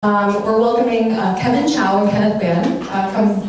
We're welcoming Kevin Chow and Kenneth Ban,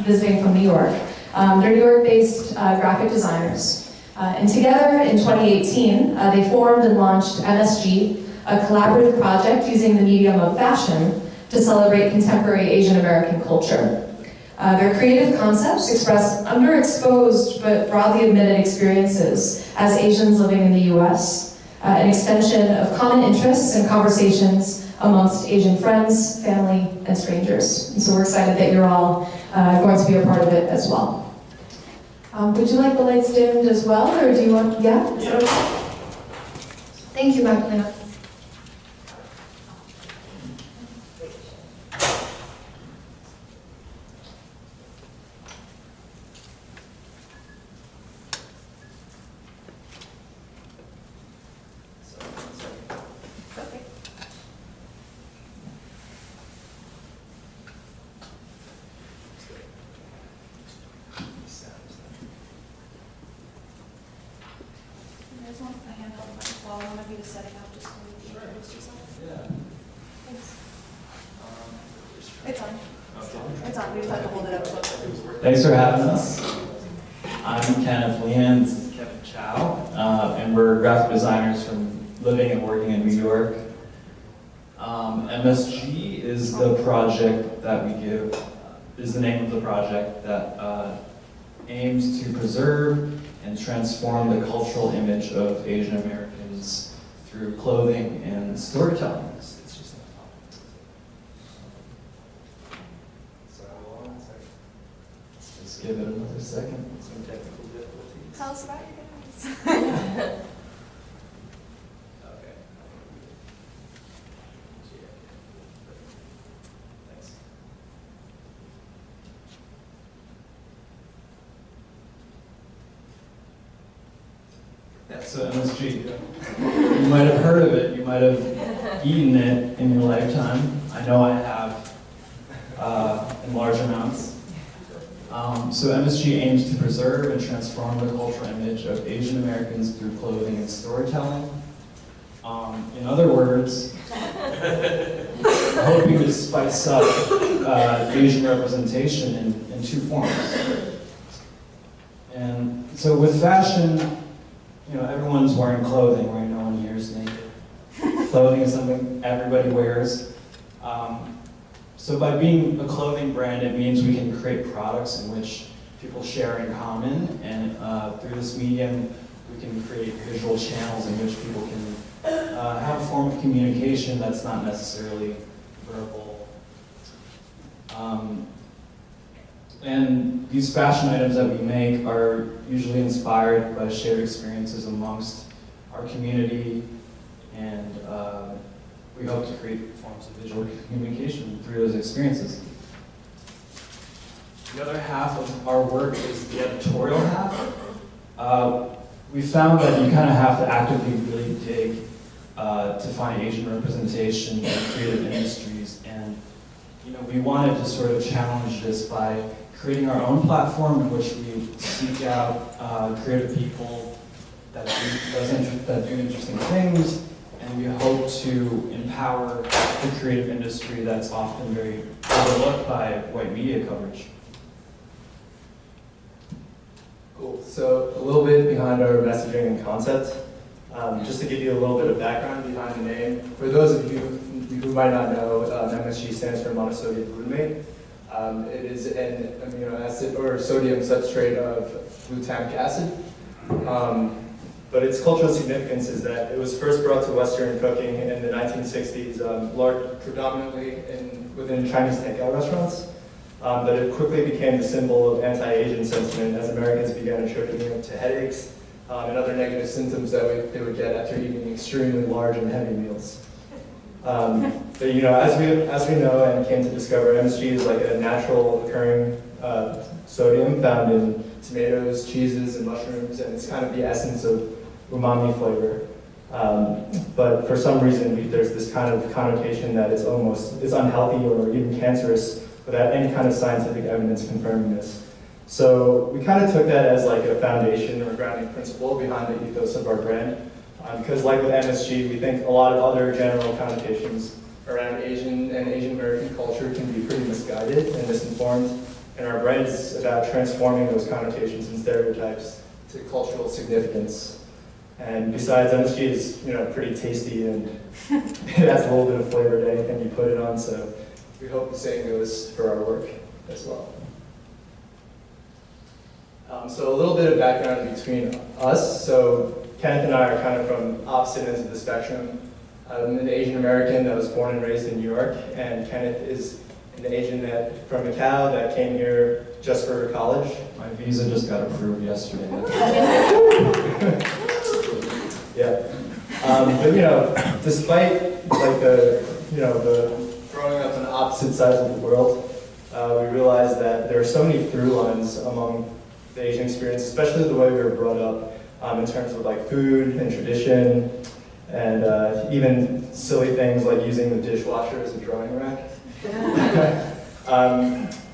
visiting from New York. They're New York-based graphic designers. And together in 2018, they formed and launched MSG, a collaborative project using the medium of fashion to celebrate contemporary Asian American culture. Their creative concepts express underexposed but broadly admitted experiences as Asians living in the US, an extension of common interests and conversations amongst Asian friends, family, and strangers. And so we're excited that you're all going to be a part of it as well. Would you like the lights dimmed as well, or do you want, yeah? Is that okay? Thank you, Magdalena. Thanks for having us. I'm Kenneth Leand, this is Kevin Chow, and we're graphic designers from living and working in New York. MSG is the project that we give, is the name of the project that aims to preserve and transform the cultural image of Asian Americans through clothing and storytelling. Give it another second. Some technical difficulties. Tell us about your guys. Okay. Thanks. Yeah, so MSG. You might have heard of it. You might have eaten it in your lifetime. I know I have in large amounts. So MSG aims to preserve and transform the cultural image of Asian Americans through clothing and storytelling. In other words, hoping to spice up Asian representation in two forms. And so with fashion, you know, everyone's wearing clothing, right? No one here is naked. Clothing is something everybody wears. So by being a clothing brand, it means we can create products in which people share in common, and through this medium, we can create visual channels in which people can have a form of communication that's not necessarily verbal. And these fashion items that we make are usually inspired by shared experiences amongst our community, and we hope to create forms of visual communication through those experiences. The other half of our work is the editorial half. We found that you kind of have to actively really dig to find Asian representation in creative industries, and you know, we wanted to sort of challenge this by creating our own platform in which we seek out creative people that do interesting things. And we hope to empower the creative industry that's often very overlooked by white media coverage. Cool. So a little bit behind our messaging and concept, just to give you a little bit of background behind the name. For those of you who might not know, MSG stands for monosodium glutamate. It is an amino acid or sodium substrate of glutamic acid. But its cultural significance is that it was first brought to Western cooking in the 1960s, predominantly within Chinese takeout restaurants. But it quickly became the symbol of anti-Asian sentiment as Americans began attributing it to headaches and other negative symptoms that they would get after eating extremely large and heavy meals. But you know, as we know and came to discover, MSG is like a natural occurring sodium found in tomatoes, cheeses, and mushrooms, and it's kind of the essence of umami flavor. But for some reason, there's this kind of connotation that it's unhealthy or even cancerous without any kind of scientific evidence confirming this. So we kind of took that as like a foundation or grounding principle behind the ethos of our brand. Because like with MSG, we think a lot of other general connotations around Asian and Asian American culture can be pretty misguided and misinformed, and our brand is about transforming those connotations and stereotypes to cultural significance. And besides, MSG is pretty tasty and it adds a little bit of flavor to anything you put it on, so we hope the same goes for our work as well. So a little bit of background between us. So Kenneth and I are kind of from opposite ends of the spectrum. I'm an Asian American that was born and raised in New York, and Kenneth is an Asian from Macau that came here just for college. My visa just got approved yesterday. Yeah. But despite like the growing up on the opposite sides of the world, we realized that there are so many through lines among the Asian experience, especially the way we were brought up in terms of like food and tradition, and even silly things like using the dishwasher as a drawing rack.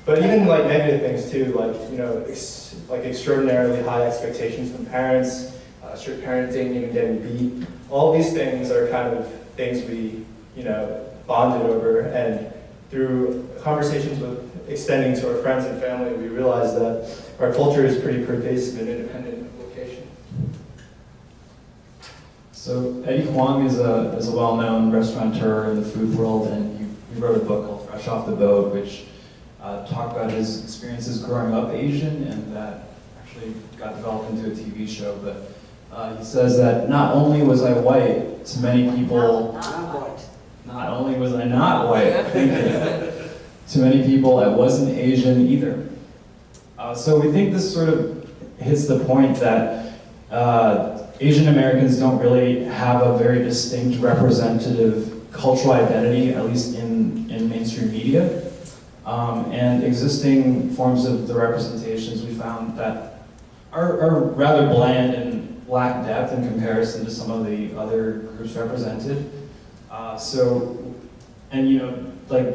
But even like negative things too, like like extraordinarily high expectations from parents, strict parenting, even getting beat. All these things are kind of things we bonded over, and through conversations with extending to our friends and family, we realized that our culture is pretty pervasive and independent of location. So Eddie Huang is a well-known restaurateur in the food world, and he wrote a book called Fresh Off the Boat, which talked about his experiences growing up Asian, and that actually got developed into a TV show. But he says that not only was I white, to many people, not only was I not white, to many people I wasn't Asian either. So we think this sort of hits the point that Asian Americans don't really have a very distinct representative cultural identity, at least in mainstream media. And existing forms of the representations we found that are rather bland and lack depth in comparison to some of the other groups represented. Like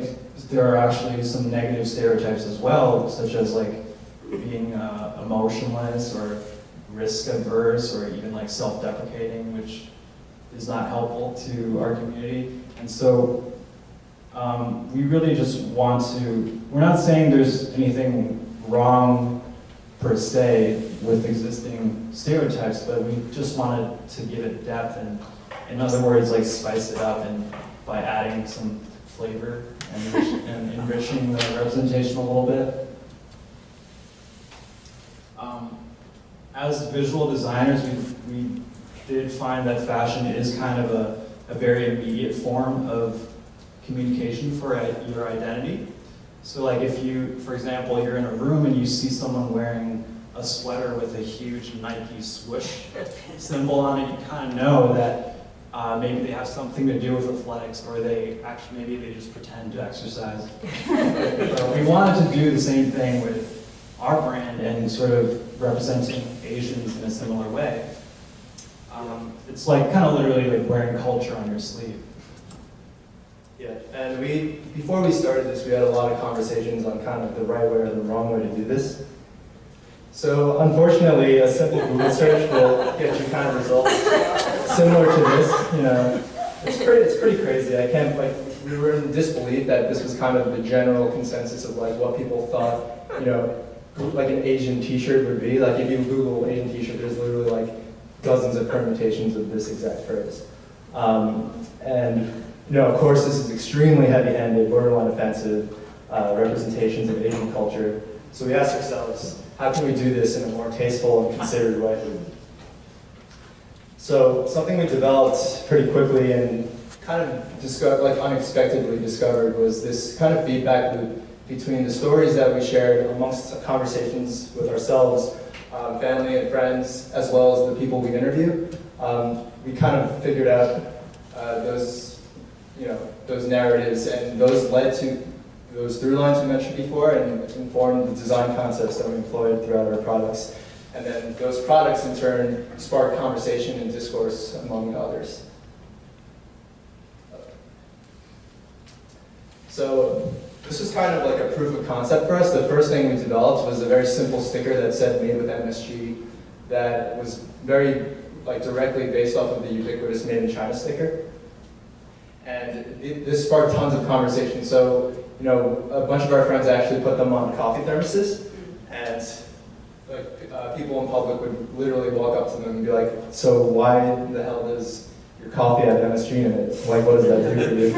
there are actually some negative stereotypes as well, such as like being emotionless or risk averse or even like self-deprecating, which is not helpful to our community. And so we really just want to, we're not saying there's anything wrong per se with existing stereotypes, but we just wanted to give it depth and, in other words, like spice it up and by adding some flavor and enriching the representation a little bit. As visual designers, we did find that fashion is kind of a very immediate form of communication for your identity. So like if you, for example, you're in a room and you see someone wearing a sweater with a huge Nike swoosh symbol on it, you kind of know that maybe they have something to do with athletics, or maybe they just pretend to exercise. We wanted to do the same thing with our brand and sort of representing Asians in a similar way. It's like kind of literally like wearing culture on your sleeve. Yeah, and before we started this, we had a lot of conversations on kind of the right way or the wrong way to do this. So unfortunately, a simple Google search will get you kind of results similar to this. It's pretty crazy. We were in disbelief that this was kind of the general consensus of like what people thought, like an Asian t-shirt would be. Like if you Google Asian t-shirt, there's literally like dozens of permutations of this exact phrase. Of course, this is extremely heavy-handed, borderline offensive representations of Asian culture. So we asked ourselves, how can we do this in a more tasteful and considered way? So something we developed pretty quickly and kind of unexpectedly discovered was this kind of feedback loop between the stories that we shared amongst conversations with ourselves, family and friends, as well as the people we interview. We kind of figured out those narratives, and those led to those through lines we mentioned before and informed the design concepts that we employed throughout our products. And then those products in turn sparked conversation and discourse among others. So this was kind of like a proof of concept for us. The first thing we developed was a very simple sticker that said made with MSG that was very directly based off of the ubiquitous Made in China sticker. And this sparked tons of conversation. So, you know, a bunch of our friends actually put them on coffee thermoses, and like people in public would literally walk up to them and be like, "So why the hell does your coffee have MSG in it? Like, what does that do for you?"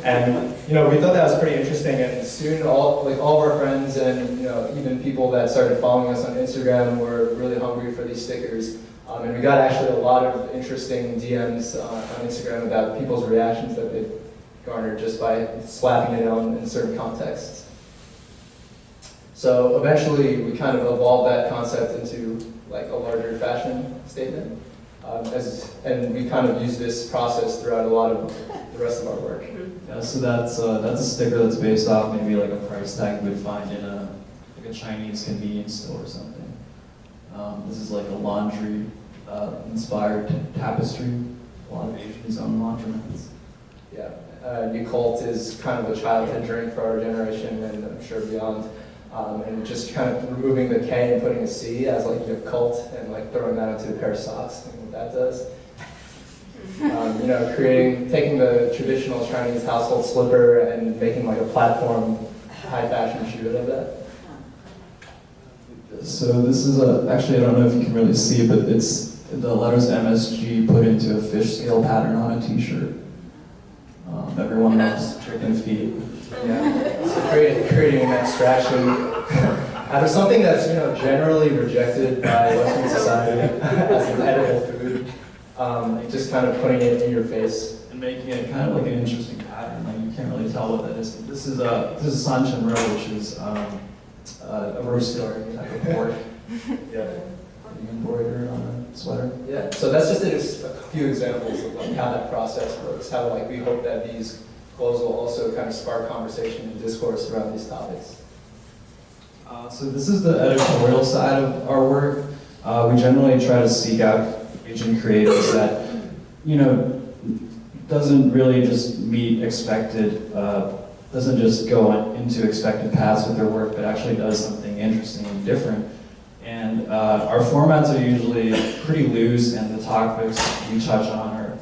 And you know, we thought that was pretty interesting. And soon, all of our friends and you know, even people that started following us on Instagram were really hungry for these stickers. And we got actually a lot of interesting DMs on Instagram about people's reactions that they've garnered just by slapping it on in certain contexts. So eventually we kind of evolved that concept into like a larger fashion statement. And we kind of use this process throughout a lot of the rest of our work. Yeah, so that's a sticker that's based off maybe like a price tag you would find in a Chinese convenience store or something. This is like a laundry inspired tapestry. A lot of Asians own laundromats. Yeah, Yakult is kind of a childhood drink for our generation, and I'm sure beyond. And just kind of removing the K and putting a C as like Yakult, and like throwing that into a pair of socks, and what that does. You know, taking the traditional Chinese household slipper and making like a platform high fashion shoe out of that. So this is actually, I don't know if you can really see, but it's the letters MSG put into a fish scale pattern on a t-shirt. Everyone loves chicken feet. Yeah, so creating an abstraction out of something that's, you know, generally rejected by Western society as an edible food. Just kind of putting it in your face And making it kind of like an interesting pattern. Like you can't really tell what that is. This is Sanchan Row, which is a roasted type of pork. Yeah. You embroider on a sweater. Yeah. So that's just a few examples of like how that process works. How like we hope that these clothes will also kind of spark conversation and discourse around these topics. So this is the editorial side of our work. We generally try to seek out Asian creatives that, you know, doesn't really just meet expected, doesn't just go into expected paths with their work, but actually does something interesting and different. And our formats are usually pretty loose, and the topics we touch on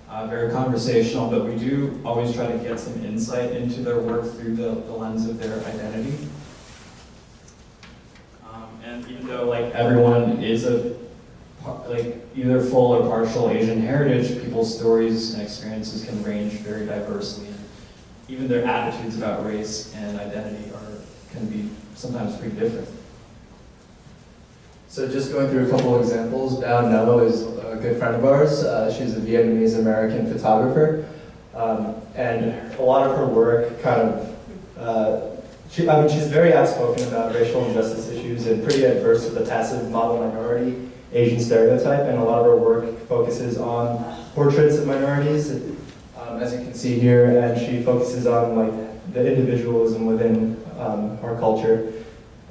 are very conversational, but we do always try to get some insight into their work through the lens of their identity. And even though like everyone is either full or partial Asian heritage, people's stories and experiences can range very diversely, and even their attitudes about race and identity can be sometimes pretty different. So just going through a couple of examples, Bao No is a good friend of ours. She's a Vietnamese-American photographer. And a lot of her work kind of, she's very outspoken about racial injustice issues and pretty adverse to the passive model minority Asian stereotype. And a lot of her work focuses on portraits of minorities, as you can see here. And she focuses on like the individualism within our culture.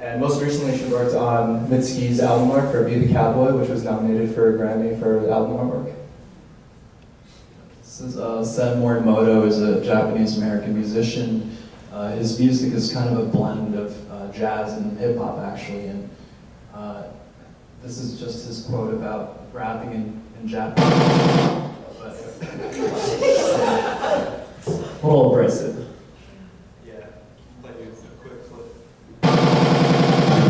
And most recently, she worked on Mitski's album art for Be the Cowboy, which was nominated for a Grammy for album artwork. This is Sen Morimoto is a Japanese-American musician. His music is kind of a blend of jazz and hip-hop, actually. And this is just his quote about rapping in Japanese. A little abrasive.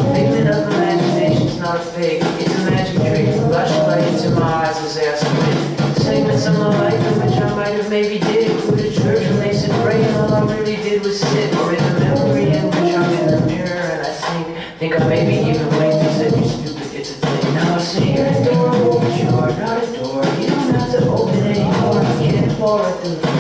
Figment of imagination's not fake. It's a magic trick. Flashlight into my eyes as I ask segments of my life in which I might have maybe did. Go to church and they said pray, and all I really did was sit with a memory in which I'm in the mirror and I think I maybe even winked and said, "You stupid, it's a thing." Now I say you're a door, overture, not a door. You don't have to open anymore. You can't fall right through the floor.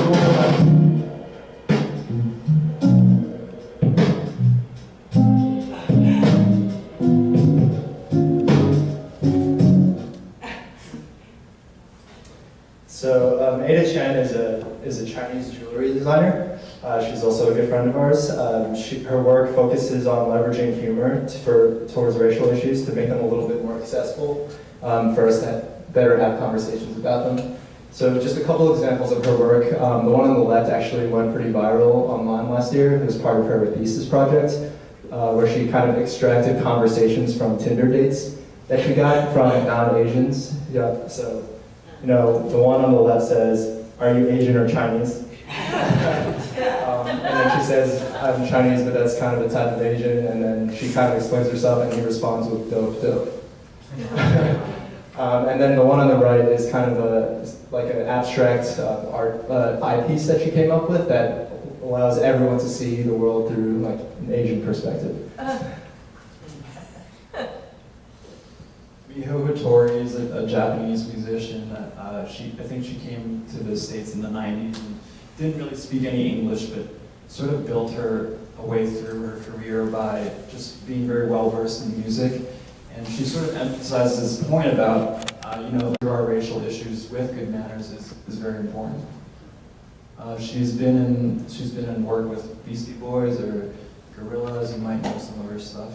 So Ada Chen is a Chinese jewelry designer. She's also a good friend of ours. Her work focuses on leveraging humor towards racial issues to make them a little bit more accessible for us to better have conversations about them. So just a couple examples of her work. The one on the left actually went pretty viral online last year. It was part of her thesis project, where she kind of extracted conversations from Tinder dates that she got from non-Asians. Yeah, so, you know, the one on the left says, "Are you Asian or Chinese?" And then she says, "I'm Chinese, but that's kind of a type of Asian." And then she kind of explains herself, and he responds with "dope, dope." And then the one on the right is kind of like an abstract art eye piece that she came up with that allows everyone to see the world through like an Asian perspective. Miho Hattori is a Japanese musician. I think she came to the States in the 90s and didn't really speak any English, but sort of built her a way through her career by just being very well versed in music. And she sort of emphasizes this point about, through our racial issues with good manners is very important. She's been in work with Beastie Boys or Gorillaz. You might know some of her stuff.